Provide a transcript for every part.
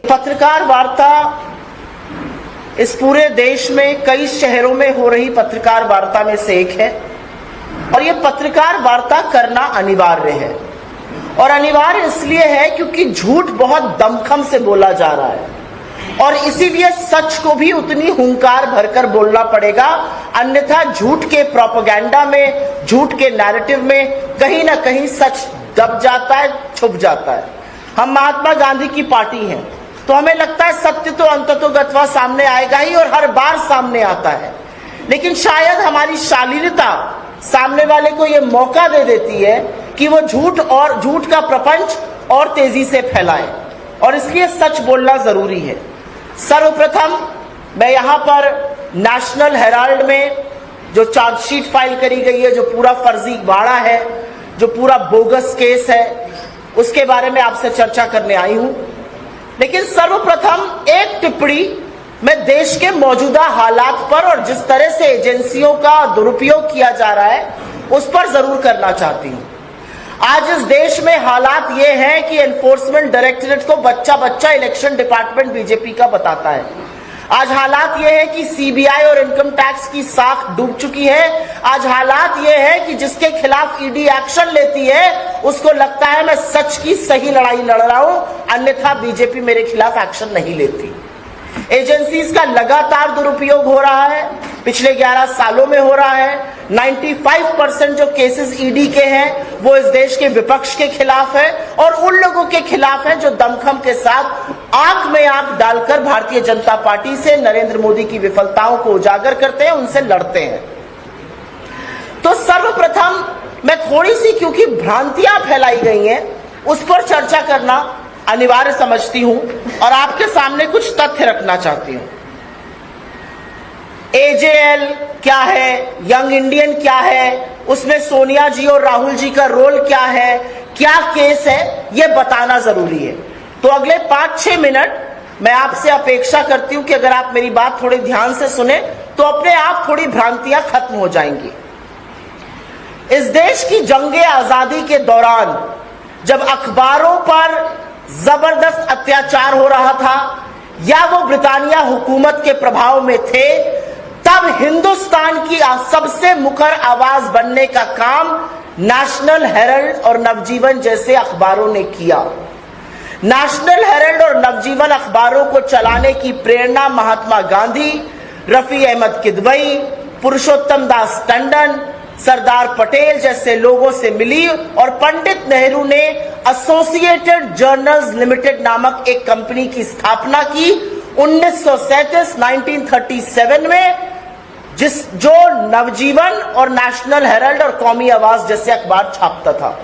पत्रकार वार्ता इस पूरे देश में कई शहरों में हो रही पत्रकार वार्ता में से एक है और ये पत्रकार वार्ता करना अनिवार्य है। और अनिवार्य इसलिए है क्योंकि झूठ बहुत दमखम से बोला जा रहा है और इसीलिए सच को भी उतनी हुंकार भरकर बोलना पड़ेगा, अन्यथा झूठ के प्रोपेगेंडा में, झूठ के नैरेटिव में कहीं ना कहीं सच दब जाता है, छुप जाता है। हम महात्मा गांधी की पार्टी हैं तो हमें लगता है सत्य तो अंततोगत्वा सामने आएगा ही और हर बार सामने आता है, लेकिन शायद हमारी शालीनता सामने वाले को यह मौका दे देती है कि वो झूठ का प्रपंच और तेजी से फैलाए और इसलिए सच बोलना जरूरी है। सर्वप्रथम मैं यहां पर नेशनल हेराल्ड में जो चार्जशीट फाइल करी गई है, जो पूरा फर्जी वाड़ा है, जो पूरा बोगस केस है, उसके बारे में आपसे चर्चा करने आई हूं। लेकिन सर्वप्रथम एक टिप्पणी मैं देश के मौजूदा हालात पर और जिस तरह से एजेंसियों का दुरुपयोग किया जा रहा है उस पर जरूर करना चाहती हूं। आज इस देश में हालात ये हैं कि एनफोर्समेंट डायरेक्टरेट को बच्चा बच्चा इलेक्शन डिपार्टमेंट बीजेपी का बताता है। आज हालात ये है कि सीबीआई और इनकम टैक्स की साख डूब चुकी है। आज हालात ये है कि जिसके खिलाफ ईडी एक्शन लेती है उसको लगता है मैं सच की सही लड़ाई लड़ रहा हूं, अन्यथा बीजेपी मेरे खिलाफ एक्शन नहीं लेती। एजेंसीज का लगातार दुरुपयोग हो रहा है, पिछले 11 सालों में हो रहा है। 95% जो केसेस ईडी के हैं वो इस देश के विपक्ष के खिलाफ है और उन लोगों के खिलाफ है जो दमखम के साथ आंख में आंख डालकर भारतीय जनता पार्टी से, नरेंद्र मोदी की विफलताओं को उजागर करते हैं, उनसे लड़ते हैं। तो सर्वप्रथम मैं थोड़ी सी, क्योंकि भ्रांतियां फैलाई गई हैं, उस पर चर्चा करना अनिवार्य समझती हूं और आपके सामने कुछ तथ्य रखना चाहती हूं। एजेएल क्या है, यंग इंडियन क्या है, उसमें सोनिया जी और राहुल जी का रोल क्या है, क्या केस है, यह बताना जरूरी है। तो अगले 5-6 मिनट मैं आपसे अपेक्षा करती हूं कि अगर आप मेरी बात थोड़ी ध्यान से सुने तो अपने आप थोड़ी भ्रांतियां खत्म हो जाएंगी। इस देश की जंगे आजादी के दौरान जब अखबारों पर जबरदस्त अत्याचार हो रहा था या वो ब्रिटानिया हुकूमत के प्रभाव में थे, तब हिंदुस्तान की सबसे मुखर आवाज बनने का काम नेशनल हेराल्ड और नवजीवन जैसे अखबारों ने किया। नेशनल हेराल्ड और नवजीवन अखबारों को चलाने की प्रेरणा महात्मा गांधी, रफी अहमद किदवई, पुरुषोत्तम दास टंडन, सरदार पटेल जैसे लोगों से मिली और पंडित नेहरू ने एसोसिएटेड जर्नल्स लिमिटेड नामक एक कंपनी की स्थापना की 1937 में, जो नवजीवन और नेशनल हेराल्ड और कौमी आवाज जैसे अखबार छापता था।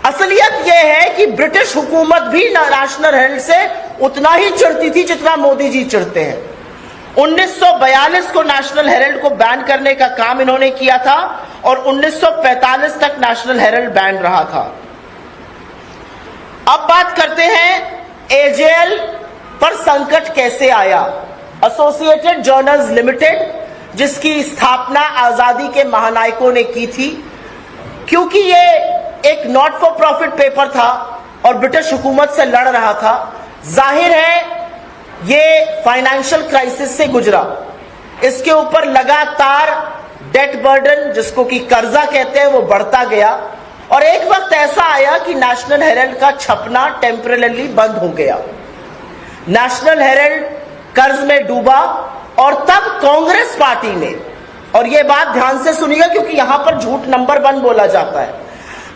असलियत यह है कि ब्रिटिश हुकूमत भी नेशनल हेराल्ड से उतना ही चिढ़ती थी जितना मोदी जी चिढ़ते हैं। 1942 को नेशनल हेराल्ड को बैन करने का काम इन्होंने किया था और 1945 तक नेशनल हेराल्ड बैन रहा था। अब बात करते हैं एजेएल पर संकट कैसे आया। एसोसिएटेड जर्नल्स लिमिटेड, जिसकी स्थापना आजादी के महानायकों ने की थी, क्योंकि ये एक नॉट फॉर प्रॉफिट पेपर था और ब्रिटिश हुकूमत से लड़ रहा था, जाहिर है ये फाइनेंशियल क्राइसिस से गुजरा। इसके ऊपर लगातार डेट बर्डन, जिसको कि कर्जा कहते हैं, वो बढ़ता गया और एक वक्त ऐसा आया कि नेशनल हेराल्ड का छपना टेम्परेरी बंद हो गया। नेशनल हेराल्ड कर्ज में डूबा और तब कांग्रेस पार्टी ने, और यह बात ध्यान से सुनिएगा क्योंकि यहां पर झूठ नंबर 1 बोला जाता है,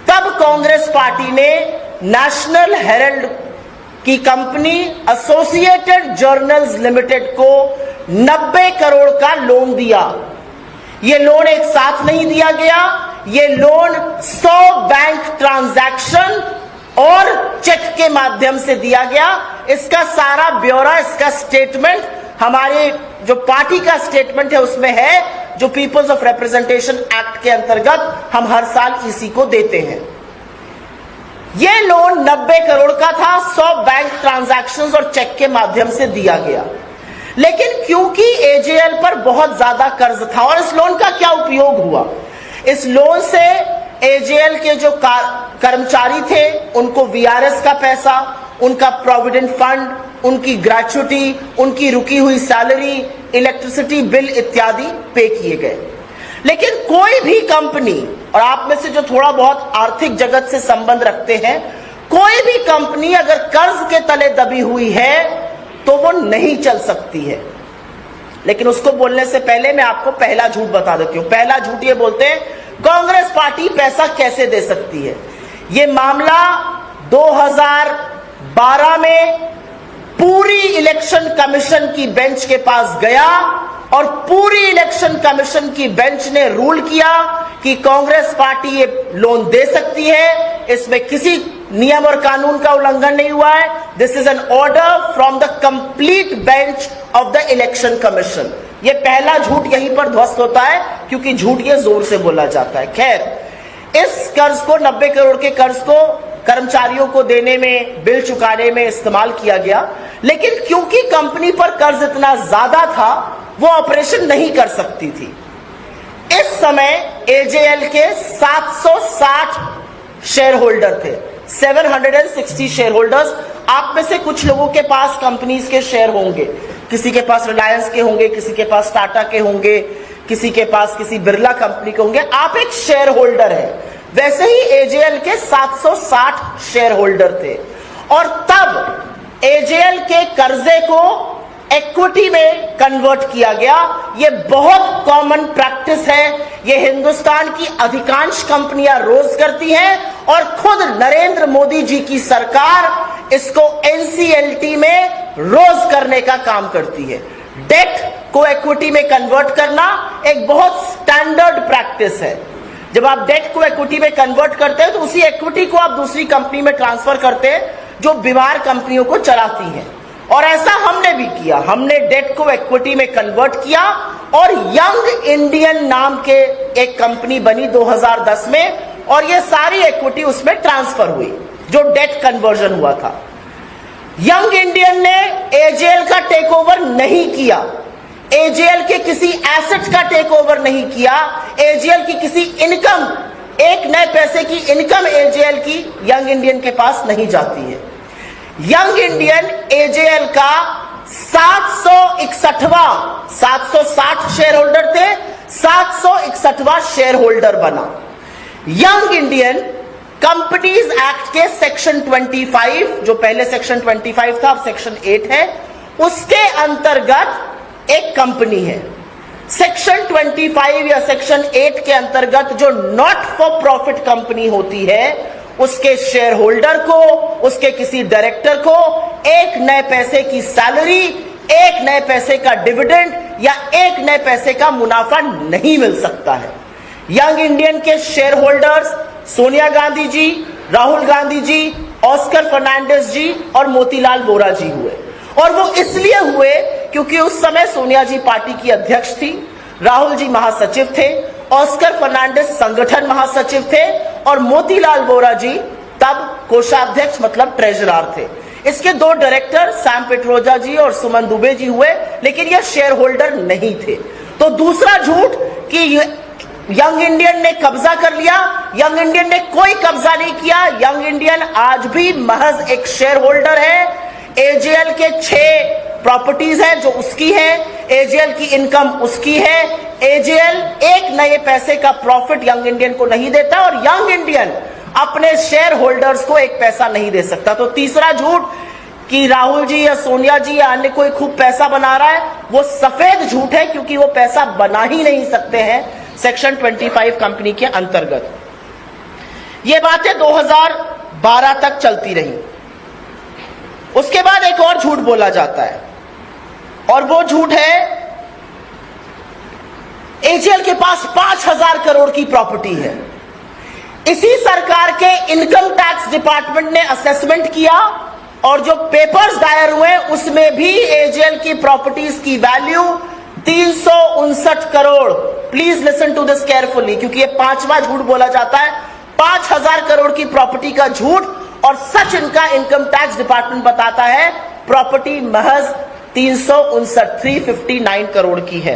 तब कांग्रेस पार्टी ने नेशनल हेराल्ड की कंपनी एसोसिएटेड जर्नल्स लिमिटेड को 90 करोड़ का लोन दिया। यह लोन एक साथ नहीं दिया गया, यह लोन 100 बैंक ट्रांजैक्शन और चेक के माध्यम से दिया गया। इसका सारा ब्यौरा, इसका स्टेटमेंट हमारे जो पार्टी का स्टेटमेंट है उसमें है, जो पीपल्स ऑफ रिप्रेजेंटेशन एक्ट के अंतर्गत हम हर साल इसी को देते हैं। यह लोन 90 करोड़ का था, 100 बैंक ट्रांजैक्शंस और चेक के माध्यम से दिया गया। लेकिन क्योंकि एजेएल पर बहुत ज्यादा कर्ज था, और इस लोन का क्या उपयोग हुआ, इस लोन से एजेएल के जो कर्मचारी थे उनको वीआरएस का पैसा, उनका प्रोविडेंट फंड, उनकी ग्रेच्युटी, उनकी रुकी हुई सैलरी, इलेक्ट्रिसिटी बिल इत्यादि पे किए गए। लेकिन कोई भी कंपनी, और आप में से जो थोड़ा बहुत आर्थिक जगत से संबंध रखते हैं, कोई भी कंपनी अगर कर्ज के तले दबी हुई है तो वो नहीं चल सकती है। लेकिन उसको बोलने से पहले मैं आपको पहला झूठ बता देती हूं। पहला झूठ ये बोलते हैं कांग्रेस पार्टी पैसा कैसे दे सकती है। ये मामला 2012 में पूरी इलेक्शन कमीशन की बेंच के पास गया और पूरी इलेक्शन कमीशन की बेंच ने रूल किया कि कांग्रेस पार्टी ये लोन दे सकती है, इसमें किसी नियम और कानून का उल्लंघन नहीं हुआ है। This is an order from the complete bench of the election commission. ये पहला झूठ यहीं पर ध्वस्त होता है क्योंकि झूठ ये जोर से बोला जाता है। खैर, इस कर्ज को 90 करोड़ के कर्ज को कर्मचारियों को देने में, बिल चुकाने में इस्तेमाल किया गया, लेकिन क्योंकि कंपनी पर कर्ज इतना ज्यादा था वो ऑपरेशन नहीं कर सकती थी। इस समय एजेएल के 760 शेयर होल्डर थे, 760 शेयर होल्डर्स। आप में से कुछ लोगों के पास कंपनीज के शेयर होंगे, किसी के पास रिलायंस के होंगे, किसी के पास टाटा के होंगे, किसी के पास किसी बिरला कंपनी के होंगे। आप एक शेयर होल्डर है। वैसे ही एजेएल के 760 शेयर होल्डर थे और तब एजेएल के कर्जे को इक्विटी में कन्वर्ट किया गया। यह बहुत कॉमन प्रैक्टिस है, यह हिंदुस्तान की अधिकांश कंपनियां रोज करती हैं और खुद नरेंद्र मोदी जी की सरकार इसको एनसीएलटी में रोज करने का काम करती है। डेट को इक्विटी में कन्वर्ट करना एक बहुत स्टैंडर्ड प्रैक्टिस है। जब आप डेट को इक्विटी में कन्वर्ट करते हैं तो उसी इक्विटी को आप दूसरी कंपनी में ट्रांसफर करते हैं जो बीमार कंपनियों को चलाती हैं, और ऐसा हमने भी किया। हमने डेट को इक्विटी में कन्वर्ट किया और यंग इंडियन नाम के एक कंपनी बनी 2010 में, और ये सारी इक्विटी उसमें ट्रांसफर हुई जो डेट कन्वर्जन हुआ था। यंग इंडियन ने एजेएल का टेक ओवर नहीं किया, एजेएल के किसी एसेट का टेक ओवर नहीं किया, एजेएल की किसी इनकम, एक नए पैसे की इनकम एजेएल की यंग इंडियन के पास नहीं जाती है। यंग इंडियन एजेएल का 760 शेयर होल्डर थे, 761वां शेयर होल्डर बना। यंग इंडियन कंपनीज एक्ट के सेक्शन 25, जो पहले सेक्शन 25 था अब सेक्शन 8 है, उसके अंतर्गत एक कंपनी है। सेक्शन 25 या सेक्शन 8 के अंतर्गत जो नॉट फॉर प्रॉफिट कंपनी होती है उसके शेयर होल्डर को, उसके किसी डायरेक्टर को एक नए पैसे की सैलरी, एक नए पैसे का डिविडेंड या एक नए पैसे का मुनाफा नहीं मिल सकता है। यंग इंडियन के share holders Sonia Gandhi ji, Rahul Gandhi ji, Oscar Fernandes जी और मोतीलाल वोरा जी हुए। और वो इसलिए हुए क्योंकि उस समय सोनिया जी पार्टी की अध्यक्ष थी, राहुल जी महासचिव थे, ऑस्कर फर्नांडिस संगठन महासचिव थे और मोतीलाल वोरा जी तब कोषाध्यक्ष मतलब ट्रेजरर थे। इसके दो डायरेक्टर सैम पिट्रोदा जी और सुमन दुबे जी हुए, लेकिन ये शेयर होल्डर नहीं थे। तो दूसरा झूठ कि यंग इंडियन ने कब्जा कर लिया, यंग इंडियन ने कोई कब्जा नहीं किया। यंग इंडियन आज भी महज एक शेयर होल्डर है। एजेएल के 6 प्रॉपर्टीज हैं जो उसकी है, एजेएल की इनकम उसकी है। एजेएल एक नए पैसे का प्रॉफिट यंग इंडियन को नहीं देता और यंग इंडियन अपने शेयर होल्डर्स को एक पैसा नहीं दे सकता। तो तीसरा झूठ कि राहुल जी या सोनिया जी या अन्य कोई खूब पैसा बना रहा है, वो सफेद झूठ है क्योंकि वो पैसा बना ही नहीं सकते हैं सेक्शन 25 कंपनी के अंतर्गत। ये बातें 2012 तक चलती रही। उसके बाद एक और झूठ बोला जाता है और वो झूठ है एजेएल के पास 5000 करोड़ की प्रॉपर्टी है। इसी सरकार के इनकम टैक्स डिपार्टमेंट ने असेसमेंट किया और जो पेपर्स दायर हुए उसमें भी एजेएल की प्रॉपर्टीज की value 359 crore. Please listen to this carefully क्योंकि ये 5वां झूठ बोला जाता है। 5000 करोड़ की प्रॉपर्टी का झूठ और सच इनका इनकम टैक्स डिपार्टमेंट बताता है प्रॉपर्टी महज 359 करोड़ की है।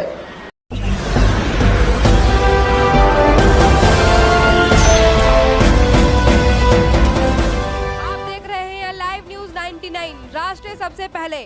आप देख रहे हैं लाइव न्यूज 19। 99 राष्ट्र सबसे पहले।